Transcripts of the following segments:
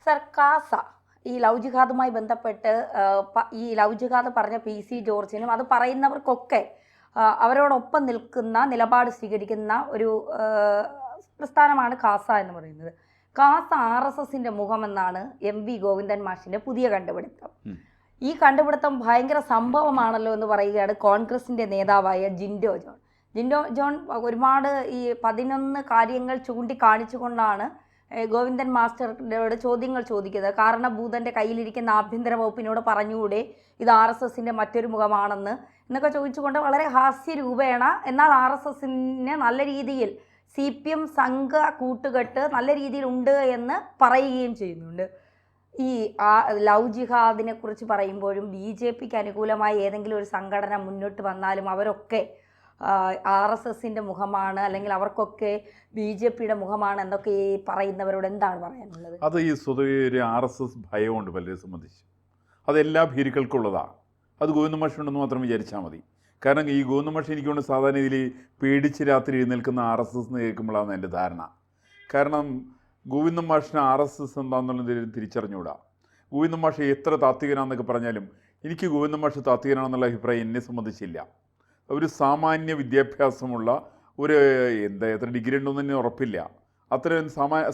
Sir കാസ ഈ love ജിഹാദുമായി ബന്ധപ്പെട്ട് ഈ ലവ് ജിഹാദ് പറഞ്ഞ PC ജോർജിനും അത് പറയുന്നവർക്കൊക്കെ അവരോടൊപ്പം നിൽക്കുന്ന നിലപാട് സ്വീകരിക്കുന്ന ഒരു പ്രസ്ഥാനമാണ് കാസ എന്ന് പറയുന്നത്. കാസ RSSന്റെ മുഖമെന്നാണ് MV ഗോവിന്ദൻ മാഷിന്റെ പുതിയ കണ്ടുപിടുത്തം. ഈ കണ്ടുപിടുത്തം ഭയങ്കര സംഭവമാണല്ലോ എന്ന് പറയുകയാണ് കോൺഗ്രസിന്റെ നേതാവായ ജിൻഡോ ജോൺ. ജിൻഡോ ജോൺ ഒരുപാട് ഈ 11 കാര്യങ്ങൾ ചൂണ്ടിക്കാണിച്ചുകൊണ്ടാണ് ഗോവിന്ദൻ മാസ്റ്ററുടെ ചോദ്യങ്ങൾ ചോദിക്കുന്നത്. കാരണഭൂതൻ്റെ കയ്യിലിരിക്കുന്ന ആഭ്യന്തര വകുപ്പിനോട് പറഞ്ഞുകൂടെ ഇത് RSSന്റെ മറ്റൊരു മുഖമാണെന്ന് എന്നൊക്കെ ചോദിച്ചുകൊണ്ട് വളരെ ഹാസ്യരൂപേണ, എന്നാൽ RSSനെ നല്ല രീതിയിൽ CPM സംഘ കൂട്ടുകെട്ട് നല്ല രീതിയിൽ ഉണ്ട് എന്ന് പറയുകയും ചെയ്യുന്നുണ്ട്. ഈ ലവ് ജിഹാദിനെ കുറിച്ച് പറയുമ്പോഴും BJPക്ക് അനുകൂലമായി ഏതെങ്കിലും ഒരു സംഘടന മുന്നോട്ട് വന്നാലും അവരൊക്കെ RSSന്റെ മുഖമാണ്, അല്ലെങ്കിൽ അവർക്കൊക്കെ BJPയുടെ മുഖമാണ് എന്നൊക്കെ ഈ പറയുന്നവരോട് എന്താണ് പറയാനുള്ളത്? അത് ഈ സ്വതവേ ഒരു RSS ഭയമുണ്ട് പലരെ സംബന്ധിച്ച്. അതെല്ലാ ഭീരുക്കൾക്കുള്ളതാണ്. അത് ഗോവിന്ദ മാഷുണ്ടെന്ന് മാത്രം വിചാരിച്ചാൽ മതി. കാരണം ഈ ഗോവിന്ദ മാഷ് എനിക്കൊണ്ട് സാധാരണ ഇതിൽ പേടിച്ച് രാത്രി എഴുന്നേൽക്കുന്ന RSS എന്ന് കേൾക്കുമ്പോഴാണ് എൻ്റെ ധാരണ. കാരണം ഗോവിന്ദ മാഷിന് RSS എന്താണെന്നുള്ളതിൽ തിരിച്ചറിഞ്ഞുകൂടാ. ഗോവിന്ദ മാഷ് എത്ര താത്വികനാണെന്നൊക്കെ പറഞ്ഞാലും എനിക്ക് ഗോവിന്ദ മാഷ് താത്വികനാണെന്നുള്ള അഭിപ്രായം എന്നെ സംബന്ധിച്ചില്ല. ഒരു സാമാന്യ വിദ്യാഭ്യാസമുള്ള എത്ര ഡിഗ്രി ഉണ്ടെന്ന് തന്നെ ഉറപ്പില്ല, അത്രയും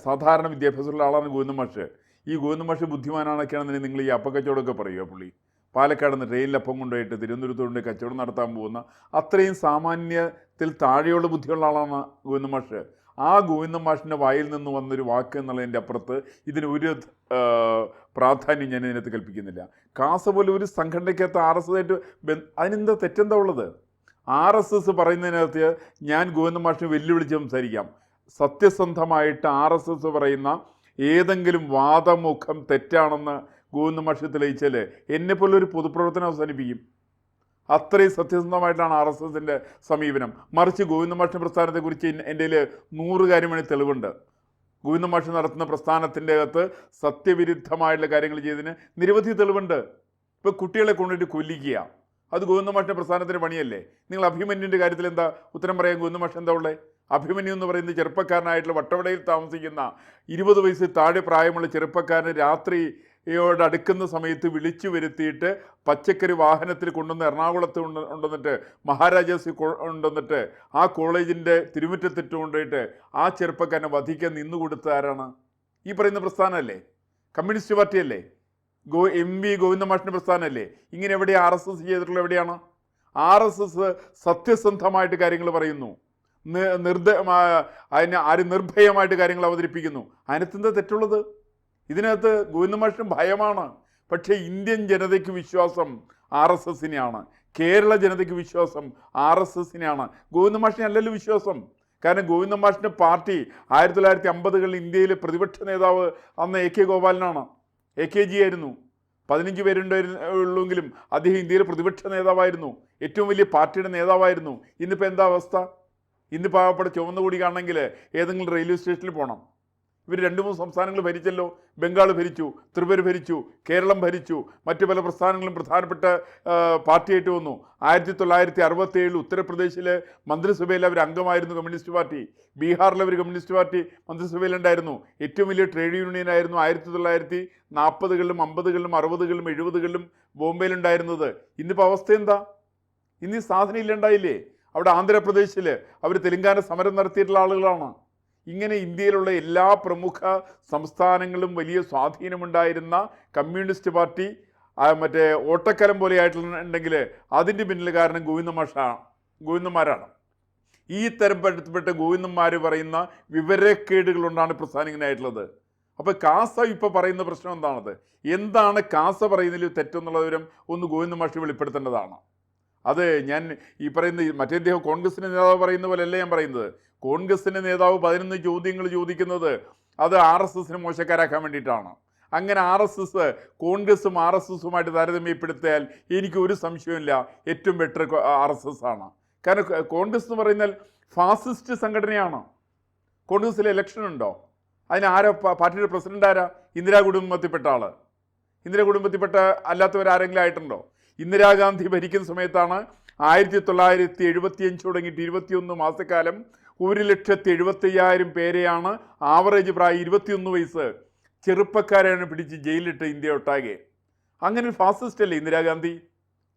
സാധാരണ വിദ്യാഭ്യാസമുള്ള ആളാണ് ഗോവിന്ദ മാഷ്. ഈ ഗോവിന്ദ മാഷ് ബുദ്ധിമാനാണൊക്കെയാണെന്നുണ്ടെങ്കിൽ നിങ്ങൾ ഈ അപ്പക്കച്ചവടമൊക്കെ പറയുക. പുള്ളി പാലക്കാട് നിന്ന് ട്രെയിനിൽ അപ്പം കൊണ്ടുപോയിട്ട് തിരുവനന്തപുരത്ത് കൊണ്ട് കച്ചവടം നടത്താൻ പോകുന്ന അത്രയും സാമാന്യത്തിൽ താഴെയുള്ള ബുദ്ധിയുള്ള ആളാണ് ഗോവിന്ദ മാഷ്. ആ ഗോവിന്ദ മാഷിൻ്റെ വായിൽ നിന്ന് വന്നൊരു വാക്ക് എന്നുള്ളതിൻ്റെ അപ്പുറത്ത് ഇതിനൊരു പ്രാധാന്യം ഞാൻ ഇതിനകത്ത് കൽപ്പിക്കുന്നില്ല. കാസ പോലെ ഒരു സംഘടനയ്ക്കകത്ത് RSS ആയിട്ട് അതിനെന്താ തെറ്റെന്താ ഉള്ളത്? RSS പറയുന്നതിനകത്ത് ഞാൻ ഗോവിന്ദ മാഷിനെ വെല്ലുവിളിച്ച് സംസാരിക്കാം. സത്യസന്ധമായിട്ട് RSS പറയുന്ന ഏതെങ്കിലും വാദമുഖം തെറ്റാണെന്ന് ഗോവിന്ദ മാഷ് തെളിയിച്ചാൽ എന്നെപ്പോലെ ഒരു പൊതുപ്രവർത്തനം അവസാനിപ്പിക്കും. അത്രയും സത്യസന്ധമായിട്ടാണ് RSSൻ്റെ സമീപനം. മറിച്ച് ഗോവിന്ദ മാഷിൻ്റെ പ്രസ്ഥാനത്തെക്കുറിച്ച് എൻ്റെ 100 കാര്യമാണ് തെളിവുണ്ട്. ഗോവിന്ദ മാഷ് നടത്തുന്ന പ്രസ്ഥാനത്തിൻ്റെ അകത്ത് സത്യവിരുദ്ധമായിട്ടുള്ള കാര്യങ്ങൾ ചെയ്തതിന് നിരവധി തെളിവുണ്ട്. ഇപ്പോൾ കുട്ടികളെ കൊണ്ടിട്ട് കൊല്ലിക്കുക, അത് ഗോവിന്ദ മാഷിൻ്റെ പ്രസ്ഥാനത്തിന് പണിയല്ലേ? നിങ്ങൾ അഭിമന്യുവിൻ്റെ കാര്യത്തിൽ എന്താ ഉത്തരം പറയാൻ ഗോവിന്ദ മാഷ് എന്താ ഉള്ളത്? അഭിമന്യു എന്ന് പറയുന്നത് ചെറുപ്പക്കാരനായിട്ടുള്ള വട്ടവടയിൽ താമസിക്കുന്ന 20 വയസ്സിൽ താഴെ പ്രായമുള്ള ചെറുപ്പക്കാരന് രാത്രിയോടടുക്കുന്ന സമയത്ത് വിളിച്ചു വരുത്തിയിട്ട് പച്ചക്കറി വാഹനത്തിൽ കൊണ്ടുവന്ന് എറണാകുളത്ത് കൊണ്ടുവന്നിട്ട് മഹാരാജാസ് കൊണ്ടുവന്നിട്ട് ആ കോളേജിൻ്റെ തിരുമുറ്റത്തിട്ട് കൊണ്ടുപോയിട്ട് ആ ചെറുപ്പക്കാരനെ വധിക്കാൻ നിന്നു കൊടുത്ത ആരാണ്? ഈ പറയുന്ന പ്രസ്ഥാനമല്ലേ? കമ്മ്യൂണിസ്റ്റ് പാർട്ടിയല്ലേ? MV ഗോവിന്ദ മാഷിൻ്റെ പ്രസ്ഥാനമല്ലേ? ഇങ്ങനെ എവിടെയാണ് RSS ചെയ്തിട്ടുള്ള? എവിടെയാണ്? RSS സത്യസന്ധമായിട്ട് കാര്യങ്ങൾ പറയുന്നു, അതിനെ നിർഭയമായിട്ട് കാര്യങ്ങൾ അവതരിപ്പിക്കുന്നു. അതിനകത്തെന്താ തെറ്റുള്ളത്? ഇതിനകത്ത് ഗോവിന്ദ മാഷിന് ഭയമാണ്. പക്ഷേ ഇന്ത്യൻ ജനതയ്ക്ക് വിശ്വാസം RSSനെയാണ്, കേരള ജനതയ്ക്ക് വിശ്വാസം RSSനെയാണ്. ഗോവിന്ദ മാഷിനെ അല്ലല്ലോ വിശ്വാസം. കാരണം ഗോവിന്ദ മാഷിൻ്റെ പാർട്ടി 1950കളിൽ ഇന്ത്യയിലെ പ്രതിപക്ഷ നേതാവ് അന്ന് AK ഗോപാലനാണ്. AKG ആയിരുന്നു. 15 പേരുണ്ടായിരുന്നുള്ളെങ്കിലും അദ്ദേഹം ഇന്ത്യയിലെ പ്രതിപക്ഷ നേതാവായിരുന്നു, ഏറ്റവും വലിയ പാർട്ടിയുടെ നേതാവായിരുന്നു. ഇന്നിപ്പോൾ എന്താ അവസ്ഥ? ഇന്ന് പാവപ്പെട്ട ചുവന്ന കൊടി കാണണമെങ്കിൽ ഏതെങ്കിലും റെയിൽവേ സ്റ്റേഷനിൽ പോകണം. ഇവർ 2-3 സംസ്ഥാനങ്ങൾ ഭരിച്ചല്ലോ. ബംഗാൾ ഭരിച്ചു, ത്രിപുര ഭരിച്ചു, കേരളം ഭരിച്ചു, മറ്റു പല പ്രസ്ഥാനങ്ങളും പ്രധാനപ്പെട്ട പാർട്ടിയായിട്ട് വന്നു. 1967 ഉത്തർപ്രദേശിൽ മന്ത്രിസഭയിൽ അവർ അംഗമായിരുന്നു കമ്മ്യൂണിസ്റ്റ് പാർട്ടി. ബീഹാറിൽ അവർ കമ്മ്യൂണിസ്റ്റ് പാർട്ടി മന്ത്രിസഭയിലുണ്ടായിരുന്നു. ഏറ്റവും വലിയ ട്രേഡ് യൂണിയനായിരുന്നു 1940കളിലും 50കളിലും 60കളിലും 70കളിലും ബോംബെയിലുണ്ടായിരുന്നത്. ഇന്നിപ്പോൾ അവസ്ഥ എന്താ? ഇന്ന് ഈ സാധനം ഇല്ലുണ്ടായില്ലേ? അവിടെ ആന്ധ്രാപ്രദേശിൽ അവർ തെലുങ്കാന സമരം നടത്തിയിട്ടുള്ള ആളുകളാണ്. ഇങ്ങനെ ഇന്ത്യയിലുള്ള എല്ലാ പ്രമുഖ സംസ്ഥാനങ്ങളും വലിയ സ്വാധീനമുണ്ടായിരുന്ന കമ്മ്യൂണിസ്റ്റ് പാർട്ടി മറ്റേ ഓട്ടക്കലം പോലെ ആയിട്ടുണ്ടെങ്കിൽ അതിൻ്റെ പിന്നിൽ കാരണം ഗോവിന്ദന്മാരാണ്. ഈ തരംപ്പെടുത്തപ്പെട്ട ഗോവിന്ദന്മാർ പറയുന്ന വിവരക്കേടുകളുണ്ടാണ് പ്രസ്ഥാനികനായിട്ടുള്ളത്. അപ്പോൾ കാസ ഇപ്പോൾ പറയുന്ന പ്രശ്നം എന്താണത്? എന്താണ് കാസ പറയുന്നതിൽ തെറ്റെന്നുള്ള വിവരം ഒന്ന് ഗോവിന്ദ മാഷി വെളിപ്പെടുത്തേണ്ടതാണ്. അത് ഞാൻ ഈ പറയുന്ന മറ്റേ അദ്ദേഹം കോൺഗ്രസിൻ്റെ നേതാവ് പറയുന്ന പോലെയല്ല ഞാൻ പറയുന്നത്. കോൺഗ്രസിൻ്റെ നേതാവ് 11 ചോദ്യങ്ങൾ ചോദിക്കുന്നത് അത് RSSനെ മോശക്കാരാക്കാൻ വേണ്ടിയിട്ടാണ്. അങ്ങനെ കോൺഗ്രസും RSSുമായിട്ട് താരതമ്യപ്പെടുത്തിയാൽ എനിക്ക് ഒരു സംശയമില്ല, ഏറ്റവും ബെറ്റർ RSS ആണ്. കാരണം കോൺഗ്രസ് എന്ന് പറയുന്നാൽ ഫാസിസ്റ്റ് സംഘടനയാണ്. കോൺഗ്രസിൽ ഇലക്ഷൻ ഉണ്ടോ? അതിന് പാർട്ടിയുടെ പ്രസിഡന്റ് ആരാ? ഇന്ദിരാ കുടുംബത്തിൽപ്പെട്ട ആൾ. ഇന്ദിരാ കുടുംബത്തിൽപ്പെട്ട അല്ലാത്തവരാരെങ്കിലും ആയിട്ടുണ്ടോ? ഇന്ദിരാഗാന്ധി ഭരിക്കുന്ന സമയത്താണ് 1975 തുടങ്ങിയിട്ട് 21 മാസക്കാലം 1,75,000 പേരെയാണ് ആവറേജ് പ്രായം 21 വയസ്സ് ചെറുപ്പക്കാരെയാണ് പിടിച്ച് ജയിലിട്ട് ഇന്ത്യ ഒട്ടാകെ. അങ്ങനെ ഒരു ഫാസിസ്റ്റ് അല്ലേ ഇന്ദിരാഗാന്ധി?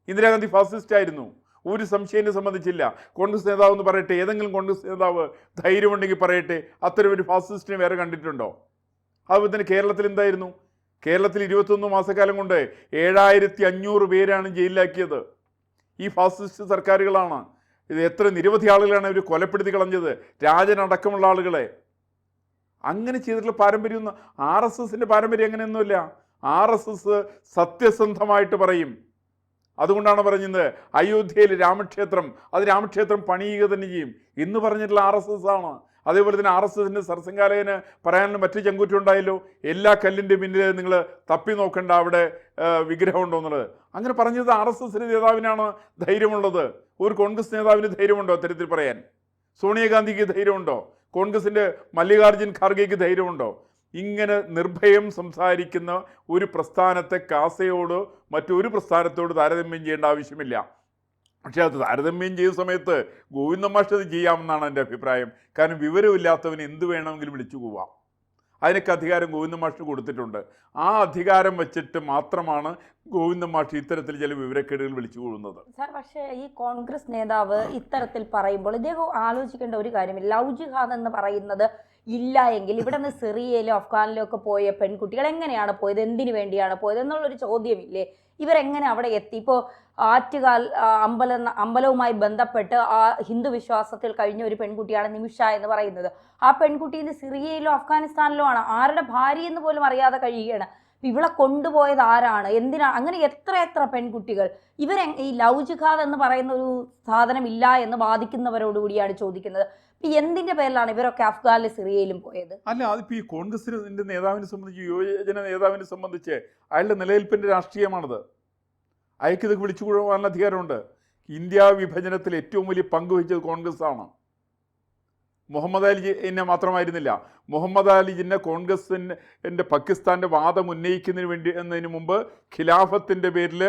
ഇന്ദിരാഗാന്ധി ഫാസിസ്റ്റ് ആയിരുന്നു, ഒരു സംശയം സംബന്ധിച്ചില്ല. കോൺഗ്രസ് നേതാവ് എന്ന് പറയട്ടെ, ഏതെങ്കിലും കോൺഗ്രസ് നേതാവ് ധൈര്യമുണ്ടെങ്കിൽ പറയട്ടെ, അത്തരം ഒരു ഫാസിസ്റ്റിനെ വേറെ കണ്ടിട്ടുണ്ടോ? അതുപോലെ തന്നെ കേരളത്തിൽ എന്തായിരുന്നു? കേരളത്തിൽ 21 മാസക്കാലം കൊണ്ട് 7500 പേരാണ് ജയിലിലാക്കിയത്. ഈ ഫാസിസ്റ്റ് സർക്കാരുകളാണ്. ഇത് എത്ര നിരവധി ആളുകളാണ് ഇവർ കൊലപ്പെടുത്തി കളഞ്ഞത്, രാജനടക്കമുള്ള ആളുകളെ. അങ്ങനെ ചെയ്തിട്ടുള്ള പാരമ്പര്യമൊന്നും RSSൻ്റെ പാരമ്പര്യം അങ്ങനെയൊന്നുമില്ല. RSS സത്യസന്ധമായിട്ട് പറയും. അതുകൊണ്ടാണ് പറഞ്ഞത് അയോധ്യയിൽ രാമക്ഷേത്രം, അത് രാമക്ഷേത്രം പണിയുക തന്നെ ചെയ്യും എന്ന് പറഞ്ഞിട്ടുള്ള RSS ആണ്. അതേപോലെ തന്നെ RSSൻ്റെ സർസംഘാലകന് പറയാനുള്ള മറ്റു ചങ്കൂറ്റുണ്ടായല്ലോ, എല്ലാ കല്ലിൻ്റെ പിന്നിൽ നിങ്ങൾ തപ്പി നോക്കണ്ട, അവിടെ വിഗ്രഹം ഉണ്ടോ എന്നുള്ളത്. അങ്ങനെ പറഞ്ഞത് RSSൻ്റെ നേതാവിനാണ് ധൈര്യമുള്ളത്. ഒരു കോൺഗ്രസ് നേതാവിന് ധൈര്യമുണ്ടോ അത്തരത്തിൽ പറയാൻ? സോണിയാഗാന്ധിക്ക് ധൈര്യമുണ്ടോ? കോൺഗ്രസിൻ്റെ മല്ലികാർജ്ജുൻ ഖാർഗെക്ക് ധൈര്യമുണ്ടോ? ഇങ്ങനെ നിർഭയം സംസാരിക്കുന്ന ഒരു പ്രസ്ഥാനത്തെ കാസയോട് മറ്റൊരു പ്രസ്ഥാനത്തോട് താരതമ്യം ചെയ്യേണ്ട ആവശ്യമില്ല. പക്ഷേ അത് താരതമ്യം ചെയ്യുന്ന സമയത്ത് ഗോവിന്ദ മാഷ് അത് ചെയ്യാമെന്നാണ് എൻ്റെ അഭിപ്രായം. കാരണം വിവരമില്ലാത്തവന് എന്ത് വേണമെങ്കിലും വിളിച്ചു പോവാം. അതിനൊക്കെ അധികാരം ഗോവിന്ദ മാഷിന് കൊടുത്തിട്ടുണ്ട്. ആ അധികാരം വെച്ചിട്ട് മാത്രമാണ് ഗോവിന്ദ മാഷ് ഇത്തരത്തിൽ ചില വിവരക്കേടുകൾ വിളിച്ചു കൊള്ളുന്നത്. സാർ, പക്ഷേ ഈ കോൺഗ്രസ് നേതാവ് ഇത്തരത്തിൽ പറയുമ്പോൾ ഇദ്ദേഹം ആലോചിക്കേണ്ട ഒരു കാര്യം, ലവ് ജിഹാദ് എന്ന് പറയുന്നത് ഇല്ല എങ്കിൽ ഇവിടെ നിന്ന് സിറിയയിലോ അഫ്ഗാനിലോ ഒക്കെ പോയ പെൺകുട്ടികൾ എങ്ങനെയാണ് പോയത്, എന്തിനു വേണ്ടിയാണ് പോയത് എന്നുള്ളൊരു ചോദ്യമില്ലേ? ഇവരെങ്ങനെ അവിടെ എത്തി? ഇപ്പോൾ ആറ്റുകാൽ അമ്പലവുമായി ബന്ധപ്പെട്ട് ആ ഹിന്ദു വിശ്വാസത്തിൽ കഴിഞ്ഞ ഒരു പെൺകുട്ടിയാണ് നിമിഷ എന്ന് പറയുന്നത്. ആ പെൺകുട്ടി ഇന്ന് സിറിയയിലോ അഫ്ഗാനിസ്ഥാനിലോ ആണ്, ആരുടെ ഭാര്യ എന്ന് പോലും അറിയാതെ കഴിയുകയാണ്. ഇവളെ കൊണ്ടുപോയത് ആരാണ്, എന്തിനാണ്? അങ്ങനെ എത്ര പെൺകുട്ടികൾ. ഈ ലവ് ജിഹാദ് എന്ന് പറയുന്ന ഒരു സാധനം ഇല്ല എന്ന് വാദിക്കുന്നവരോടുകൂടിയാണ് ചോദിക്കുന്നത്. എന്തിന്റെ പേരിലാണ് ഇവരൊക്കെ അഫ്ഗാനിലും സിറിയയിലും പോയത്? അല്ല, അതിപ്പോ ഈ കോൺഗ്രസിന്റെ നേതാവിനെ സംബന്ധിച്ച്, യുവജന നേതാവിനെ സംബന്ധിച്ച് അയാളുടെ നിലനിൽപ്പിന്റെ രാഷ്ട്രീയമാണത്. അയാൾക്ക് ഇത് വിളിച്ചു കൊള്ളുവാനുള്ള അധികാരമുണ്ട്. ഇന്ത്യ വിഭജനത്തിൽ ഏറ്റവും വലിയ പങ്ക് വഹിച്ചത് കോൺഗ്രസ് ആണ്. മുഹമ്മദ് അലി ജിന്ന മാത്രമായിരുന്നില്ല. മുഹമ്മദ് അലി ജിന്ന കോൺഗ്രസിൻ്റെ പാകിസ്ഥാൻ്റെ വാദം ഉന്നയിക്കുന്നതിന് മുമ്പ് ഖിലാഫത്തിൻ്റെ പേരിൽ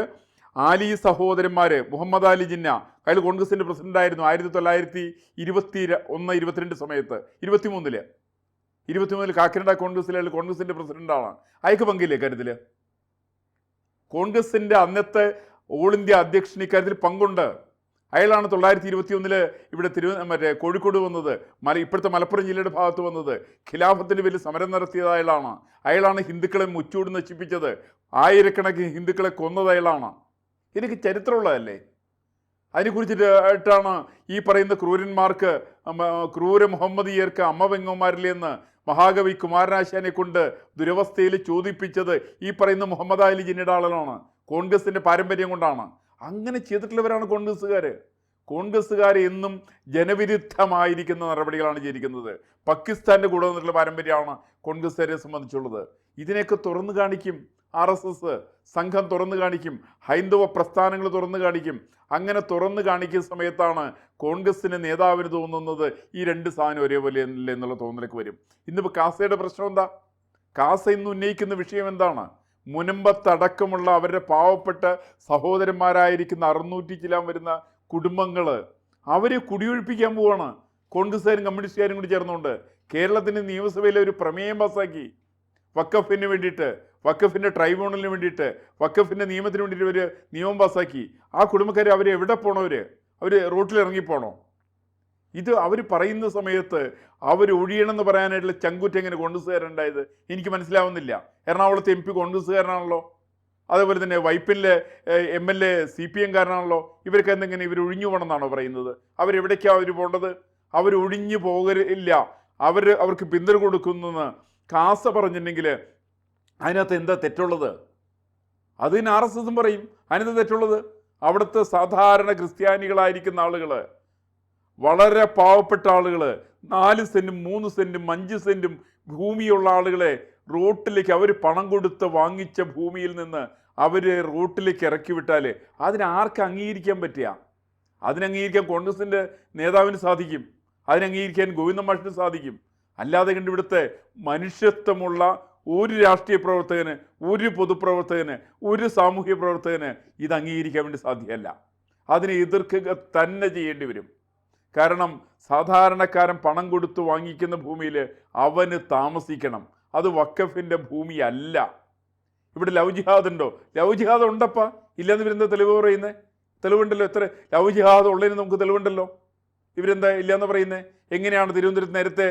ആലി സഹോദരന്മാർ, മുഹമ്മദ് അലി ജിന്ന, അയാൾ കോൺഗ്രസിൻ്റെ പ്രസിഡൻ്റായിരുന്നു 1921-22 സമയത്ത്. 23 കാക്കിനഡ കോൺഗ്രസ്സിൽ അയാൾ കോൺഗ്രസിൻ്റെ പ്രസിഡൻ്റാണ്. അയാൾക്ക് പങ്കില്ലേ കാര്യത്തിൽ? കോൺഗ്രസിൻ്റെ അന്നത്തെ ഓൾ ഇന്ത്യ അധ്യക്ഷൻ ഇക്കാര്യത്തിൽ പങ്കുണ്ട്. അയാളാണ് 1921 ഇവിടെ കോഴിക്കോട് വന്നത്, ഇപ്പോഴത്തെ മലപ്പുറം ജില്ലയുടെ ഭാഗത്ത് വന്നത്. ഖിലാഫത്തിന് വലിയ സമരം നടത്തിയത് അയാളാണ്. അയാളാണ് ഹിന്ദുക്കളെ മുച്ചൂട് നശിപ്പിച്ചത്, ആയിരക്കണക്കിന് ഹിന്ദുക്കളെ കൊന്നത് അയാളാണ്. എനിക്ക് ചരിത്രമുള്ളതല്ലേ? അതിനെക്കുറിച്ചിട്ടാണ് ഈ പറയുന്ന ക്രൂരന്മാർക്ക്, ക്രൂര മുഹമ്മദീയർക്ക് അമ്മ പെങ്ങന്മാരിലെന്ന് മഹാകവി കുമാരനാശാനെ കൊണ്ട് ദുരവസ്ഥയിൽ ചോദിപ്പിച്ചത് ഈ പറയുന്ന മുഹമ്മദ് അലി ജിന്നയുടെ ആളാണ്. കോൺഗ്രസിൻ്റെ പാരമ്പര്യം കൊണ്ടാണ്. അങ്ങനെ ചെയ്തിട്ടുള്ളവരാണ് കോൺഗ്രസ്സുകാർ എന്നും ജനവിരുദ്ധമായിരിക്കുന്ന നടപടികളാണ് ചെയ്തിരിക്കുന്നത്. പാകിസ്ഥാൻ്റെ കൂടെ വന്നിട്ടുള്ള പാരമ്പര്യമാണ് കോൺഗ്രസ്സുകാരെ സംബന്ധിച്ചുള്ളത്. ഇതിനെയൊക്കെ തുറന്നു കാണിക്കും RSS സംഘം, തുറന്നു കാണിക്കും. ഹൈന്ദവ പ്രസ്ഥാനങ്ങൾ തുറന്നു കാണിക്കും. അങ്ങനെ തുറന്നു കാണിക്കുന്ന സമയത്താണ് കോൺഗ്രസിന് നേതാവിന് തോന്നുന്നത് ഈ രണ്ട് സാധനം ഒരേപോലെ അല്ലേ എന്നുള്ള തോന്നലേക്ക് വരും. ഇന്നിപ്പോൾ കാസയുടെ പ്രശ്നം എന്താ? കാസ ഇന്ന് ഉന്നയിക്കുന്ന വിഷയം എന്താണ്? മുനമ്പത്തടക്കമുള്ള അവരുടെ പാവപ്പെട്ട സഹോദരന്മാരായിരിക്കുന്ന 600 ചിലാൻ വരുന്ന കുടുംബങ്ങൾ, അവരെ കുടിയൊഴിപ്പിക്കാൻ പോവാണ് കോൺഗ്രസ്സുകാരും കമ്മ്യൂണിസ്റ്റുകാരും കൂടി ചേർന്നുകൊണ്ട്. കേരളത്തിൻ്റെ നിയമസഭയിലെ ഒരു പ്രമേയം പാസ്സാക്കി വഖഫിന് വേണ്ടിയിട്ട്, വഖഫിൻ്റെ ട്രൈബ്യൂണലിന് വേണ്ടിയിട്ട്, വഖഫിൻ്റെ നിയമത്തിന് വേണ്ടിയിട്ട് ഒരു നിയമം പാസ്സാക്കി. ആ കുടുംബക്കാർ അവർ എവിടെ പോകണവർ? അവർ റോട്ടിലിറങ്ങിപ്പോണോ? ഇത് അവർ പറയുന്ന സമയത്ത് അവർ ഒഴിയണമെന്ന് പറയാനായിട്ടുള്ള ചങ്കുറ്റ് എങ്ങനെ കോൺഗ്രസ്സുകാരുണ്ടായത് എനിക്ക് മനസ്സിലാവുന്നില്ല. എറണാകുളത്തെ MP കോൺഗ്രസ്സുകാരനാണല്ലോ, അതേപോലെ തന്നെ വൈപ്പിലെ MLA CPM കാരനാണല്ലോ. ഇവർക്ക് എന്തെങ്കിലും ഇവർ ഒഴിഞ്ഞു പോകണമെന്നാണോ പറയുന്നത്? അവരെവിടേക്കാണ് അവർ പോകേണ്ടത്? അവർ ഒഴിഞ്ഞു പോകരില്ല. അവർക്ക് പിന്തുണ കൊടുക്കുന്നെന്ന് കാസ പറഞ്ഞിട്ടുണ്ടെങ്കിൽ അതിനകത്ത് എന്താ തെറ്റുള്ളത്? അതിന് RSS പറയും അതിനെന്താ തെറ്റുള്ളത്? അവിടുത്തെ സാധാരണ ക്രിസ്ത്യാനികളായിരിക്കുന്ന ആളുകൾ, വളരെ പാവപ്പെട്ട ആളുകൾ, 4 സെൻറ്റും 3 സെൻറ്റും 5 സെൻറ്റും ഭൂമിയുള്ള ആളുകളെ റോട്ടിലേക്ക് അവർ പണം കൊടുത്ത് വാങ്ങിച്ച ഭൂമിയിൽ നിന്ന് അവർ റോട്ടിലേക്ക് ഇറക്കി വിട്ടാൽ അതിനാർക്ക് അംഗീകരിക്കാൻ പറ്റുക? അതിനംഗീകരിക്കാൻ കോൺഗ്രസിൻ്റെ നേതാവിന് സാധിക്കും, അതിനംഗീകരിക്കാൻ ഗോവിന്ദ മാഷിന് സാധിക്കും. അല്ലാതെ കണ്ട് ഇവിടുത്തെ മനുഷ്യത്വമുള്ള ഒരു രാഷ്ട്രീയ പ്രവർത്തകന്, ഒരു പൊതുപ്രവർത്തകന്, ഒരു സാമൂഹ്യ പ്രവർത്തകന് ഇത് അംഗീകരിക്കാൻ വേണ്ടി സാധ്യമല്ല. അതിനെ എതിർക്കുക തന്നെ ചെയ്യേണ്ടി വരും. കാരണം സാധാരണക്കാരൻ പണം കൊടുത്ത് വാങ്ങിക്കുന്ന ഭൂമിയിൽ അവന് താമസിക്കണം. അത് വഖഫിൻ്റെ ഭൂമിയല്ല. ഇവിടെ ലവ് ജിഹാദ് ഉണ്ടോ? ലവ് ജിഹാദ് ഉണ്ടപ്പാ, ഇല്ലെന്ന് ഇവരെന്താ തെളിവ് പറയുന്നത്? തെളിവുണ്ടല്ലോ, എത്ര ലവ് ജിഹാദ് ഉള്ളതിന് നമുക്ക് തെളിവുണ്ടല്ലോ. ഇവരെന്താ ഇല്ലയെന്ന് പറയുന്നത്? എങ്ങനെയാണ് തിരുവനന്തപുരത്ത് നേരത്തെ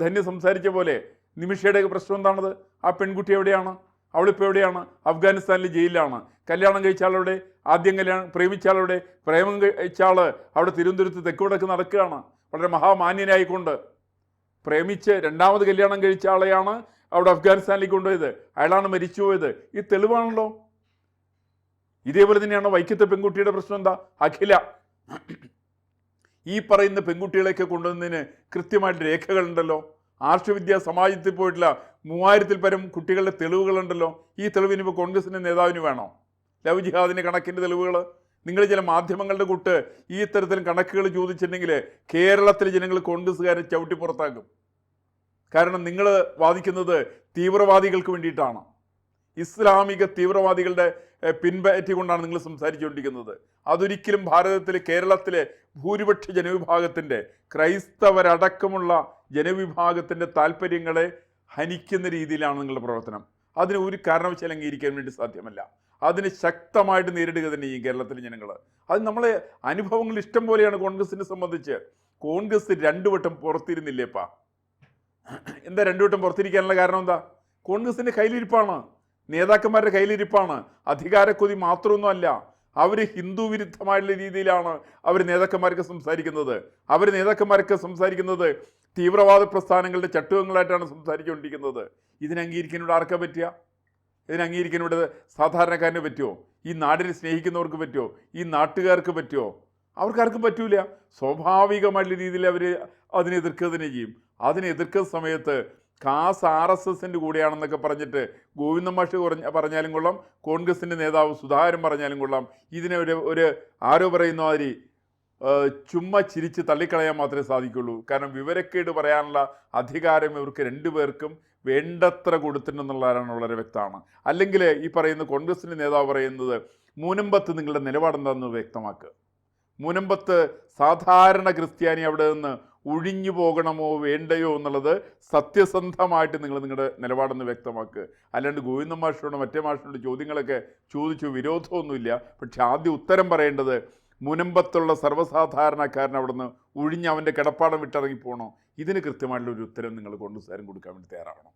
ധന്യ സംസാരിച്ച പോലെ നിമിഷയുടെ പ്രശ്നം എന്താണത്? ആ പെൺകുട്ടി എവിടെയാണ്? അവളിപ്പോൾ എവിടെയാണ്? അഫ്ഗാനിസ്ഥാനിൽ ജയിലിലാണ്. കല്യാണം കഴിച്ച ആളവിടെ, ആദ്യം പ്രേമിച്ച ആളവിടെ, പ്രേമം കഴിച്ച ആൾ അവിടെ തിരുവനന്തപുരത്ത് തെക്കുവടക്ക് നടക്കുകയാണ്, വളരെ മഹാമാന്യനായിക്കൊണ്ട്. പ്രേമിച്ച് രണ്ടാമത് കല്യാണം കഴിച്ച ആളെയാണ് അവിടെ അഫ്ഗാനിസ്ഥാനിലേക്ക് കൊണ്ടുപോയത്, അയാളാണ് മരിച്ചുപോയത്. ഈ തെളിവാണല്ലോ. ഇതേപോലെ തന്നെയാണ് വൈക്കത്തെ പെൺകുട്ടിയുടെ പ്രശ്നം. എന്താ? അഖില. ഈ പറയുന്ന പെൺകുട്ടികളെയൊക്കെ കൊണ്ടുവന്നതിന് കൃത്യമായിട്ട് രേഖകളുണ്ടല്ലോ. ആർഷവിദ്യാ സമാജത്തിൽ പോയിട്ടുള്ള 3000-ൽ പരം കുട്ടികളുടെ തെളിവുകളുണ്ടല്ലോ. ഈ തെളിവിന് ഇപ്പോൾ കോൺഗ്രസിൻ്റെ നേതാവിന് വേണോ? ലവ് ജിഹാദിൻ്റെ കണക്കിൻ്റെ തെളിവുകൾ നിങ്ങൾ ചില മാധ്യമങ്ങളുടെ കൂട്ട് ഈ ഇത്തരത്തിലും കണക്കുകൾ ചോദിച്ചിട്ടുണ്ടെങ്കിൽ കേരളത്തിലെ ജനങ്ങൾ കോൺഗ്രസ്സുകാരെ ചവിട്ടി പുറത്താക്കും. കാരണം നിങ്ങൾ വാദിക്കുന്നത് തീവ്രവാദികൾക്ക് വേണ്ടിയിട്ടാണ്, ഇസ്ലാമിക തീവ്രവാദികളുടെ പിൻപറ്റിക്കൊണ്ടാണ് നിങ്ങൾ സംസാരിച്ചുകൊണ്ടിരിക്കുന്നത്. അതൊരിക്കലും ഭാരതത്തിലെ കേരളത്തിലെ ഭൂരിപക്ഷ ജനവിഭാഗത്തിൻ്റെ, ക്രൈസ്തവരടക്കമുള്ള ജനവിഭാഗത്തിൻ്റെ താല്പര്യങ്ങളെ ഹനിക്കുന്ന രീതിയിലാണ് നിങ്ങളുടെ പ്രവർത്തനം. അതിന് ഒരു കാരണവശാലും അംഗീകരിക്കാൻ വേണ്ടി സാധ്യമല്ല. അതിന് ശക്തമായിട്ട് നേരിടുക തന്നെ ചെയ്യും കേരളത്തിലെ ജനങ്ങൾ. അത് നമ്മളെ അനുഭവങ്ങൾ ഇഷ്ടം പോലെയാണ് കോൺഗ്രസിനെ സംബന്ധിച്ച്. കോൺഗ്രസ് 2 വട്ടം പുറത്തിരുന്നില്ലേപ്പാ. എന്താ 2 വട്ടം പുറത്തിരിക്കാനുള്ള കാരണം എന്താ? കോൺഗ്രസിൻ്റെ കയ്യിലിരിപ്പാണ്, നേതാക്കന്മാരുടെ കയ്യിലിരിപ്പാണ്. അധികാരക്കൊതി മാത്രമൊന്നും അല്ല. അവർ ഹിന്ദു വിരുദ്ധമായിട്ടുള്ള രീതിയിലാണ് അവർ നേതാക്കന്മാർക്ക് സംസാരിക്കുന്നത്. തീവ്രവാദ പ്രസ്ഥാനങ്ങളുടെ ചട്ടുകങ്ങളായിട്ടാണ് സംസാരിച്ചുകൊണ്ടിരിക്കുന്നത്. ഇതിനംഗീകരിക്കാനോട് ആർക്കാ പറ്റുക? ഇതിനംഗീകരിക്കാനോട് സാധാരണക്കാരന് പറ്റുമോ? ഈ നാടിനെ സ്നേഹിക്കുന്നവർക്ക് പറ്റുമോ? ഈ നാട്ടുകാർക്ക് പറ്റുമോ? അവർക്കാർക്കും പറ്റൂല. സ്വാഭാവികമായിട്ടുള്ള രീതിയിൽ അവർ അതിനെ എതിർക്കുക തന്നെ ചെയ്യും. അതിനെ എതിർക്കുന്ന സമയത്ത് കാസ് RSSൻ്റെ കൂടെയാണെന്നൊക്കെ പറഞ്ഞിട്ട് ഗോവിന്ദ മാഷ് പറഞ്ഞാലും കൊള്ളാം, കോൺഗ്രസിൻ്റെ നേതാവ് സുധാകരൻ പറഞ്ഞാലും കൊള്ളാം, ഇതിനെ ഒരു ആരോ പറയുന്ന മാതിരി ചുമ്മാ ചിരിച്ച് തള്ളിക്കളയാൻ മാത്രമേ സാധിക്കുള്ളൂ. കാരണം വിവരക്കേട് പറയാനുള്ള അധികാരം ഇവർക്ക് 2 പേർക്കും വേണ്ടത്ര കൊടുത്തിട്ടുണ്ടെന്നുള്ളതാണ് വളരെ വ്യക്തമാണ്. അല്ലെങ്കിൽ ഈ പറയുന്ന കോൺഗ്രസിൻ്റെ നേതാവ് പറയുന്നത് മുനമ്പത്ത് നിങ്ങളുടെ നിലപാടെന്താണെന്ന് വ്യക്തമാക്കുക. മുനമ്പത്ത് സാധാരണ ക്രിസ്ത്യാനി അവിടെ നിന്ന് ഒഴിഞ്ഞു പോകണമോ വേണ്ടയോ എന്നുള്ളത് സത്യസന്ധമായിട്ട് നിങ്ങളുടെ നിലപാടെന്ന് വ്യക്തമാക്കുക. അല്ലാണ്ട് ഗോവിന്ദ മാഷിനോട് മറ്റേ മാഷിനോട് ചോദ്യങ്ങളൊക്കെ ചോദിച്ചു വിരോധമൊന്നുമില്ല. പക്ഷെ ആദ്യം ഉത്തരം പറയേണ്ടത് മുനമ്പത്തുള്ള സർവ്വസാധാരണക്കാരൻ അവിടെ നിന്ന് ഒഴിഞ്ഞ് അവൻ്റെ കിടപ്പാടം വിട്ടിറങ്ങിപ്പോകണോ? ഇതിന് കൃത്യമായിട്ടുള്ളൊരു ഉത്തരം നിങ്ങൾ കോൺഗ്രസ്സുകാരും കൊടുക്കാൻ വേണ്ടി തയ്യാറാവണം.